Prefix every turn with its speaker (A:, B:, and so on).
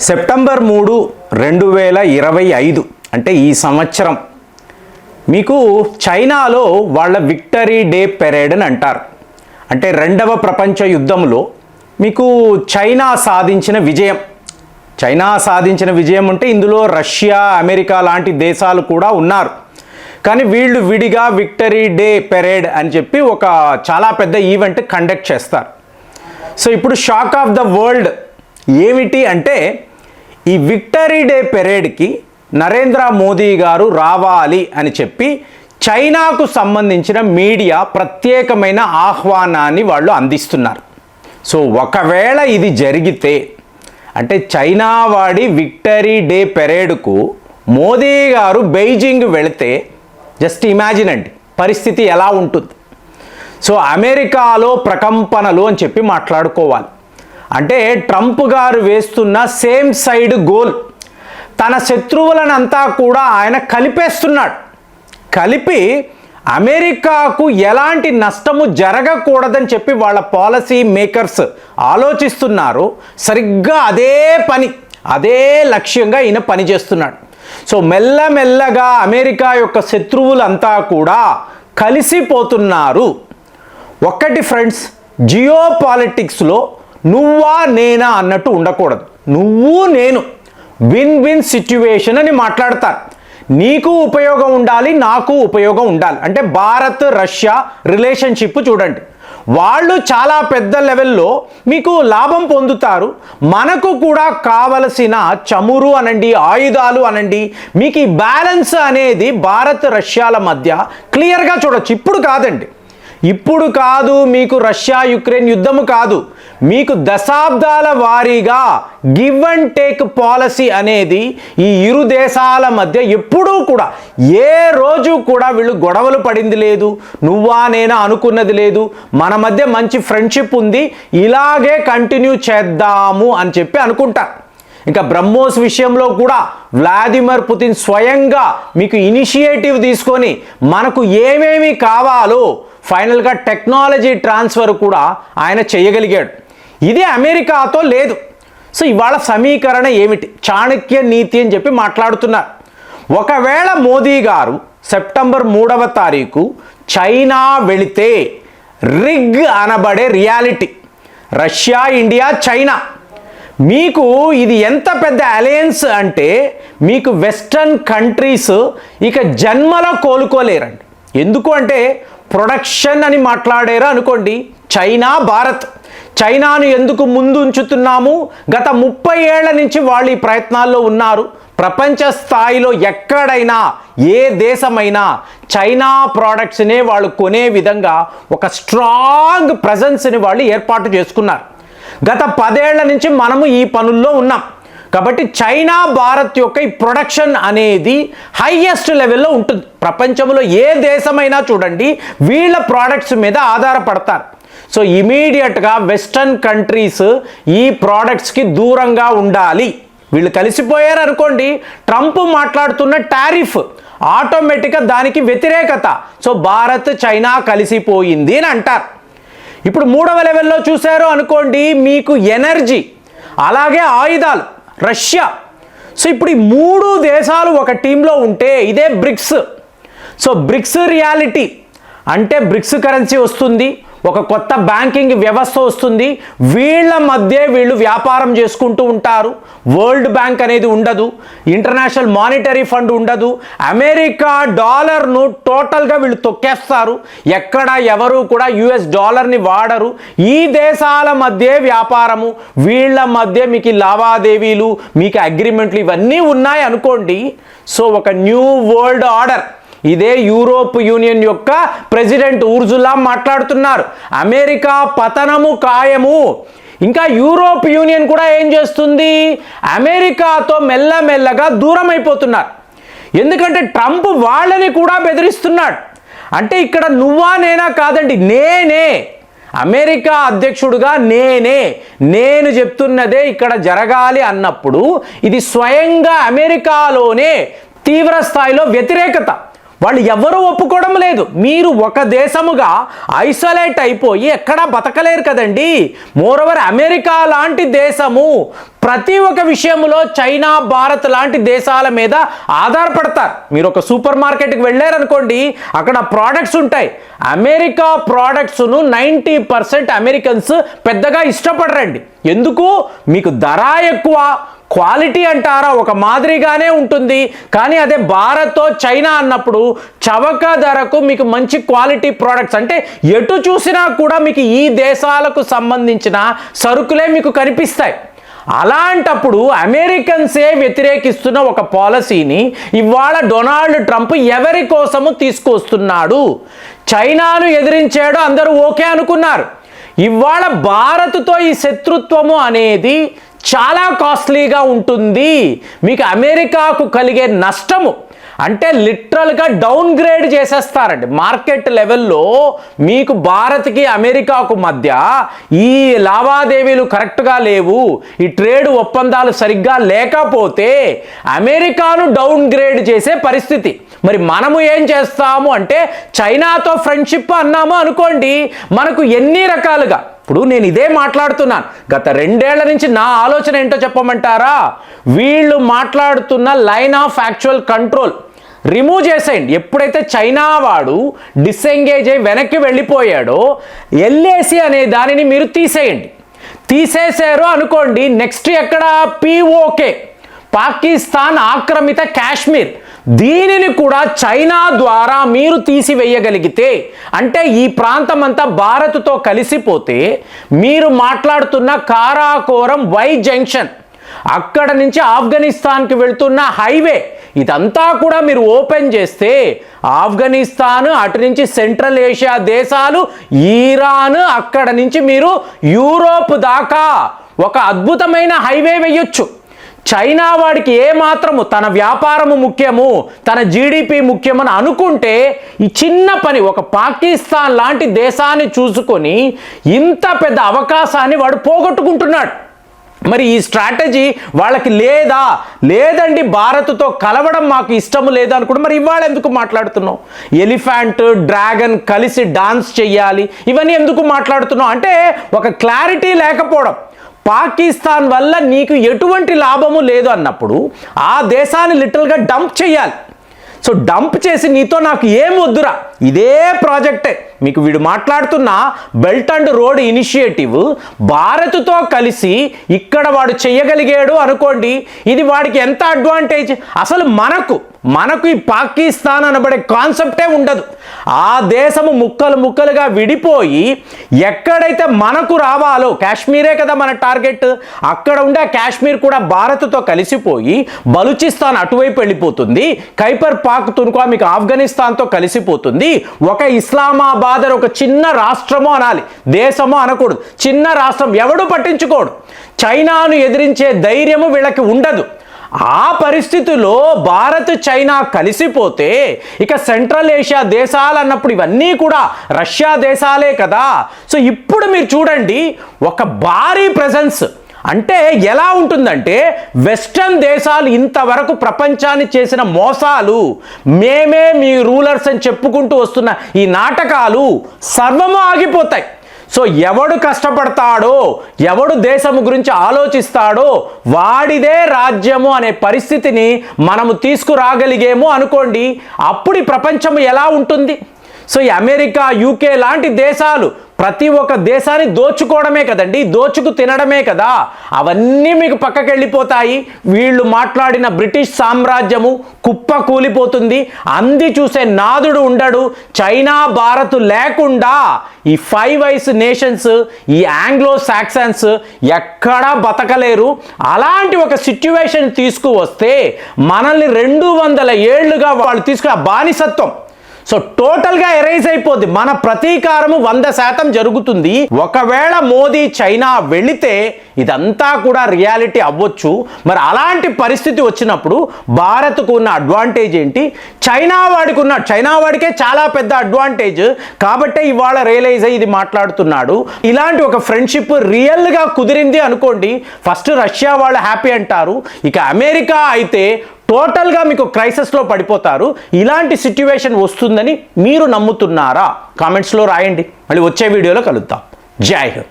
A: September 3, 2025 అంటే ఈ సంవత్సరం మీకు చైనాలో వాళ్ళ విక్టరీ డే పెరేడ్ అని అంటారు. అంటే రెండవ ప్రపంచ యుద్ధంలో మీకు చైనా సాధించిన విజయం అంటే ఇందులో రష్యా, అమెరికా లాంటి దేశాలు కూడా ఉన్నారు. కానీ వీళ్ళు విడిగా విక్టరీ డే పెరేడ్ అని చెప్పి ఒక చాలా పెద్ద ఈవెంట్ కండక్ట్ చేస్తారు. సో ఇప్పుడు షాక్ ఆఫ్ ద వరల్డ్ ఏమిటి అంటే ఈ విక్టరీ డే పెరేడ్కి నరేంద్ర మోదీ గారు రావాలి అని చెప్పి చైనాకు సంబంధించిన మీడియా ప్రత్యేకమైన ఆహ్వానాన్ని వాళ్ళు అందిస్తున్నారు. సో ఒకవేళ ఇది జరిగితే అంటే చైనా వాడి విక్టరీ డే పెరేడ్కు మోదీ గారు బెయిజింగ్ వెళితే జస్ట్ ఇమాజిన్ అండి పరిస్థితి ఎలా ఉంటుంది. సో అమెరికాలో ప్రకంపనలు అని చెప్పి మాట్లాడుకోవాలి. అంటే ట్రంప్ గారు వేస్తున్న సేమ్ సైడ్ గోల్, తన శత్రువులనంతా కూడా ఆయన కలిపేస్తున్నాడు. కలిపి అమెరికాకు ఎలాంటి నష్టము జరగకూడదని చెప్పి వాళ్ళ పాలసీ మేకర్స్ ఆలోచిస్తున్నారు. సరిగ్గా అదే లక్ష్యంగా ఈయన పనిచేస్తున్నాడు. సో మెల్లమెల్లగా అమెరికా యొక్క శత్రువులంతా కూడా కలిసిపోతున్నారు. ఒక్కటి ఫ్రెండ్స్, జియో పాలిటిక్స్లో నువ్వా నేనా అన్నట్టు ఉండకూడదు. నువ్వు నేను విన్ విన్ సిచ్యువేషన్ అని మాట్లాడతారు. నీకు ఉపయోగం ఉండాలి, నాకు ఉపయోగం ఉండాలి. అంటే భారత్ రష్యా రిలేషన్షిప్ చూడండి, వాళ్ళు చాలా పెద్ద లెవెల్లో మీకు లాభం పొందుతారు. మనకు కూడా కావలసిన చమురు అనండి, ఆయుధాలు అనండి, మీకు ఈ బ్యాలెన్స్ అనేది భారత్ రష్యాల మధ్య క్లియర్గా చూడొచ్చు. ఇప్పుడు కాదు మీకు రష్యా యుక్రెయిన్ యుద్ధము కాదు, మీకు దశాబ్దాల వారీగా గివ్ అండ్ టేక్ పాలసీ అనేది ఈ ఇరు దేశాల మధ్య ఎప్పుడూ కూడా ఏ రోజు కూడా వీళ్ళు గొడవలు పడింది లేదు, నువ్వా నేనా అనుకున్నది లేదు. మన మధ్య మంచి ఫ్రెండ్షిప్ ఉంది, ఇలాగే కంటిన్యూ చేద్దాము అని చెప్పి అనుకుంటారు. ఇంకా బ్రహ్మోస్ విషయంలో కూడా వ్లాదిమిర్ పుతిన్ స్వయంగా మీకు ఇనిషియేటివ్ తీసుకొని మనకు ఏమేమి కావాలో ఫైనల్గా టెక్నాలజీ ట్రాన్స్ఫర్ కూడా ఆయన చేయగలిగాడు. ఇది అమెరికాతో లేదు. సో ఇవాళ సమీకరణ ఏమిటి? చాణక్య నీతి అని చెప్పి మాట్లాడుతున్నారు. ఒకవేళ మోదీ గారు సెప్టెంబర్ 3వ తారీఖు చైనా వెళితే రిగ్ అనబడే రియాలిటీ, రష్యా, ఇండియా, చైనా, మీకు ఇది ఎంత పెద్ద అలయన్స్ అంటే మీకు వెస్టర్న్ కంట్రీస్ ఇక జన్మలో కోలుకోలేరండి. ఎందుకు అంటే ప్రొడక్షన్ అని మాట్లాడారు అనుకోండి, చైనా భారత్. చైనాను ఎందుకు ముందు ఉంచుతున్నాము? గత 30 ఏళ్ల నుంచి వాళ్ళు ఈ ప్రయత్నాల్లో ఉన్నారు. ప్రపంచ స్థాయిలో ఎక్కడైనా ఏ దేశమైనా చైనా ప్రోడక్ట్స్నే వాళ్ళు కొనే విధంగా ఒక స్ట్రాంగ్ ప్రజెన్స్ని వాళ్ళు ఏర్పాటు చేసుకున్నారు. గత 10 ఏళ్ల నుంచి మనము ఈ పనుల్లో ఉన్నాం. కాబట్టి చైనా భారత్ యొక్క ఈ ప్రొడక్షన్ అనేది హైయెస్ట్ లెవెల్లో ఉంటుంది. ప్రపంచంలో ఏ దేశమైనా చూడండి వీళ్ళ ప్రోడక్ట్స్ మీద ఆధారపడతారు. సో ఇమీడియట్గా వెస్టర్న్ కంట్రీస్ ఈ ప్రోడక్ట్స్కి దూరంగా ఉండాలి. వీళ్ళు కలిసిపోయారు అనుకోండి, ట్రంప్ మాట్లాడుతున్న టారిఫ్ ఆటోమేటిక్గా దానికి వ్యతిరేకత. సో భారత్ చైనా కలిసిపోయింది అని అంటారు. ఇప్పుడు 3వ లెవెల్లో చూశారు అనుకోండి, మీకు ఎనర్జీ అలాగే ఆయుధాలు, రష్యా. సో ఇప్పుడు ఈ 3 దేశాలు ఒక టీంలో ఉంటే ఇదే బ్రిక్స్. సో బ్రిక్స్ రియాలిటీ అంటే బ్రిక్స్ కరెన్సీ వస్తుంది, ఒక కొత్త బ్యాంకింగ్ వ్యవస్థ వస్తుంది, వీళ్ళ మధ్య వీళ్ళు వ్యాపారం చేసుకుంటూ ఉంటారు. వరల్డ్ బ్యాంక్ అనేది ఉండదు, ఇంటర్నేషనల్ మానిటరీ ఫండ్ ఉండదు, అమెరికా డాలర్ను టోటల్గా వీళ్ళు తొక్కేస్తారు. ఎక్కడ ఎవరు కూడా యుఎస్ డాలర్ని వాడరు. ఈ దేశాల మధ్య వ్యాపారము, వీళ్ళ మధ్య మీకు లావాదేవీలు, మీకు అగ్రిమెంట్లు ఇవన్నీ ఉన్నాయి అనుకోండి. సో ఒక న్యూ వరల్డ్ ఆర్డర్. ఇదే యూరోప్ యూనియన్ యొక్క ప్రెసిడెంట్ ఉర్జులా మాట్లాడుతున్నారు, అమెరికా పతనము ఖాయము. ఇంకా యూరోప్ యూనియన్ కూడా ఏం చేస్తుంది? అమెరికాతో మెల్లమెల్లగా దూరం అయిపోతున్నారు. ఎందుకంటే ట్రంప్ వాళ్ళని కూడా బెదిరిస్తున్నాడు. అంటే ఇక్కడ నువ్వా నేనా కాదండి, నేనే అమెరికా అధ్యక్షుడుగా నేను చెప్తున్నదే ఇక్కడ జరగాలి అన్నప్పుడు ఇది స్వయంగా అమెరికాలోనే తీవ్ర స్థాయిలో వ్యతిరేకత. వాళ్ళు ఎవరూ ఒప్పుకోవడం లేదు. మీరు ఒక దేశముగా ఐసోలేట్ అయిపోయి ఎక్కడా బతకలేరు కదండి. మోరోవర్ అమెరికా లాంటి దేశము ప్రతి ఒక్క విషయంలో చైనా, భారత్ లాంటి దేశాల మీద ఆధారపడతారు. మీరు ఒక సూపర్ మార్కెట్కి వెళ్ళారనుకోండి, అక్కడ ప్రోడక్ట్స్ ఉంటాయి. అమెరికా ప్రోడక్ట్స్ను 90% అమెరికన్స్ పెద్దగా ఇష్టపడరండి. ఎందుకు? మీకు ధర ఎక్కువ, క్వాలిటీ అంటారా ఒక మాదిరిగానే ఉంటుంది. కానీ అదే భారత్ చైనా అన్నప్పుడు చవక ధరకు మీకు మంచి క్వాలిటీ ప్రోడక్ట్స్, అంటే ఎటు చూసినా కూడా మీకు ఈ దేశాలకు సంబంధించిన సరుకులే మీకు కనిపిస్తాయి. అలాంటప్పుడు అమెరికన్సే వ్యతిరేకిస్తున్న ఒక పాలసీని ఇవాళ డొనాల్డ్ ట్రంప్ ఎవరి కోసము తీసుకొస్తున్నాడు? చైనాను ఎదిరించాడు, అందరూ ఓకే అనుకున్నారు. ఇవాళ భారత్తో ఈ శత్రుత్వము అనేది చాలా కాస్ట్లీగా ఉంటుంది. మీకు అమెరికాకు కలిగే నష్టము అంటే లిటరల్గా డౌన్ గ్రేడ్ చేసేస్తారండి. మార్కెట్ లెవెల్లో మీకు భారత్కి అమెరికాకు మధ్య ఈ లావాదేవీలు కరెక్ట్గా లేవు, ఈ ట్రేడ్ ఒప్పందాలు సరిగ్గా లేకపోతే అమెరికాను డౌన్ గ్రేడ్ చేసే పరిస్థితి. మరి మనము ఏం చేస్తాము అంటే చైనాతో ఫ్రెండ్షిప్ అన్నాము అనుకోండి, మనకు ఎన్ని రకాలుగా, ఇప్పుడు నేను ఇదే మాట్లాడుతున్నాను గత 2 ఏళ్ల నుంచి. నా ఆలోచన ఏంటో చెప్పమంటారా? వీళ్ళు మాట్లాడుతున్న line of actual control remove చేసేయండి. ఎప్పుడైతే చైనా వాడు డిసెంగేజ్ అయ్యి వెనక్కి వెళ్ళిపోయాడో ఎల్ఏసి అనే దానిని మీరు తీసేయండి. తీసేశారు అనుకోండి, నెక్స్ట్ ఎక్కడ? పిఓకే, పాకిస్తాన్ ఆక్రమిత కాశ్మీర్. దీనిని కూడా చైనా ద్వారా మీరు తీసివేయగలిగితే, అంటే ఈ ప్రాంతం అంతా భారత్తో కలిసిపోతే, మీరు మాట్లాడుతున్న కారాకోరం వై జంక్షన్, అక్కడ నుంచి ఆఫ్ఘనిస్తాన్కి వెళ్తున్న హైవే, ఇదంతా కూడా మీరు ఓపెన్ చేస్తే ఆఫ్ఘనిస్తాన్, అటు నుంచి సెంట్రల్ ఏషియా దేశాలు, ఇరాన్, అక్కడ నుంచి మీరు యూరోప్ దాకా ఒక అద్భుతమైన హైవే వేయొచ్చు. చైనా వాడికి ఏమాత్రము తన వ్యాపారము ముఖ్యము, తన జీడిపి ముఖ్యమని అనుకుంటే ఈ చిన్న పని, ఒక పాకిస్తాన్ లాంటి దేశాన్ని చూసుకొని ఇంత పెద్ద అవకాశాన్ని వాడు పోగొట్టుకుంటున్నాడు. మరి ఈ స్ట్రాటజీ వాళ్ళకి లేదా? లేదండి, భారత్తో కలవడం మాకు ఇష్టము లేదు అనుకుంటే మరి ఇవాళ ఎందుకు మాట్లాడుతున్నావు? ఎలిఫెంట్, డ్రాగన్ కలిసి డాన్స్ చెయ్యాలి, ఇవన్నీ ఎందుకు మాట్లాడుతున్నావు అంటే ఒక క్లారిటీ లేకపోవడం. పాకిస్తాన్ వల్ల నీకు ఎటువంటి లాభము లేదు అన్నప్పుడు ఆ దేశాన్ని లిటరల్గా డంప్ చేయాలి. సో డంప్ చేసి నీతో నాకు ఏం వద్దురా, ఇదే ప్రాజెక్టే. మీకు వీడు మాట్లాడుతున్న బెల్ట్ అండ్ రోడ్ ఇనిషియేటివ్ భారత్తో కలిసి ఇక్కడ వాడు చెయ్యగలిగాడు అనుకోండి, ఇది వాడికి ఎంత అడ్వాంటేజ్. అసలు మనకు ఈ పాకిస్తాన్ అనబడే కాన్సెప్టే ఉండదు. ఆ దేశము ముక్కలు ముక్కలుగా విడిపోయి ఎక్కడైతే మనకు రావాలో, కాశ్మీరే కదా మన టార్గెట్, అక్కడ ఉండే కాశ్మీర్ కూడా భారత్తో కలిసిపోయి బలూచిస్తాన్ అటువైపు వెళ్ళిపోతుంది, ఖైబర్ పాఖ్తూన్ఖ్వా మీకు ఆఫ్ఘనిస్తాన్తో కలిసిపోతుంది. ఒక ఇస్లామాబాద్ ఒక చిన్న రాష్ట్రము అనాలి, దేశము అనకూడదు, చిన్న రాష్ట్రం, ఎవడు పట్టించుకోడు. చైనాను ఎదిరించే ధైర్యము వీళ్ళకి ఉండదు. ఆ పరిస్థితిలో భారత్, చైనా కలిసిపోతే ఇక సెంట్రల్ ఏషియా దేశాలు అన్నప్పుడు ఇవన్నీ కూడా రష్యా దేశాలే కదా. సో ఇప్పుడు మీరు చూడండి, ఒక భారీ ప్రెజెన్స్ అంటే ఎలా ఉంటుందంటే, వెస్టర్న్ దేశాలు ఇంతవరకు ప్రపంచాన్ని చేసిన మోసాలు, మేమే మీ రూలర్స్ అని చెప్పుకుంటూ వస్తున్న ఈ నాటకాలు సర్వము ఆగిపోతాయి. సో ఎవడు కష్టపడతాడో, ఎవడు దేశము గురించి ఆలోచిస్తాడో వాడిదే రాజ్యము అనే పరిస్థితిని మనము తీసుకురాగలిగేమో అనుకోండి, అప్పుడు ఈ ప్రపంచం ఎలా ఉంటుంది? సో ఈ అమెరికా, యూకే లాంటి దేశాలు ప్రతి ఒక్క దేశాన్ని దోచుకోవడమే కదండి, దోచుకు తినడమే కదా. అవన్నీ మీకు పక్కకి వెళ్ళిపోతాయి. వీళ్ళు మాట్లాడిన బ్రిటిష్ సామ్రాజ్యము కుప్ప కూలిపోతుంది. అంది చూసే నాదుడు ఉండడు. చైనా, భారత్ లేకుండా ఈ 5 ఐస్ నేషన్స్, ఈ ఆంగ్లో సాక్సన్స్ ఎక్కడా బతకలేరు. అలాంటి ఒక సిచ్యువేషన్ తీసుకువస్తే మనల్ని 200 ఏళ్లుగా వాళ్ళు తీసుకున్న బానిసత్వం సో టోటల్గా ఎరైజ్ అయిపోద్ది. మన ప్రతీకారము 100% జరుగుతుంది. ఒకవేళ మోదీ చైనా వెళితే ఇదంతా కూడా రియాలిటీ అవ్వచ్చు. మరి అలాంటి పరిస్థితి వచ్చినప్పుడు భారత్కు ఉన్న అడ్వాంటేజ్ ఏంటి, చైనా వాడికే చాలా పెద్ద అడ్వాంటేజ్. కాబట్టే ఇవాళ రియలైజ్ అయ్యి ఇది మాట్లాడుతున్నాడు. ఇలాంటి ఒక ఫ్రెండ్షిప్ రియల్గా కుదిరింది అనుకోండి, ఫస్ట్ రష్యా వాళ్ళు హ్యాపీ అంటారు. ఇక అమెరికా అయితే టోటల్గా మీకు క్రైసిస్లో పడిపోతారు. ఇలాంటి సిట్యువేషన్ వస్తుందని మీరు నమ్ముతున్నారా? కామెంట్స్లో రాయండి. మళ్ళీ వచ్చే వీడియోలో కలుద్దాం. జై హింద్.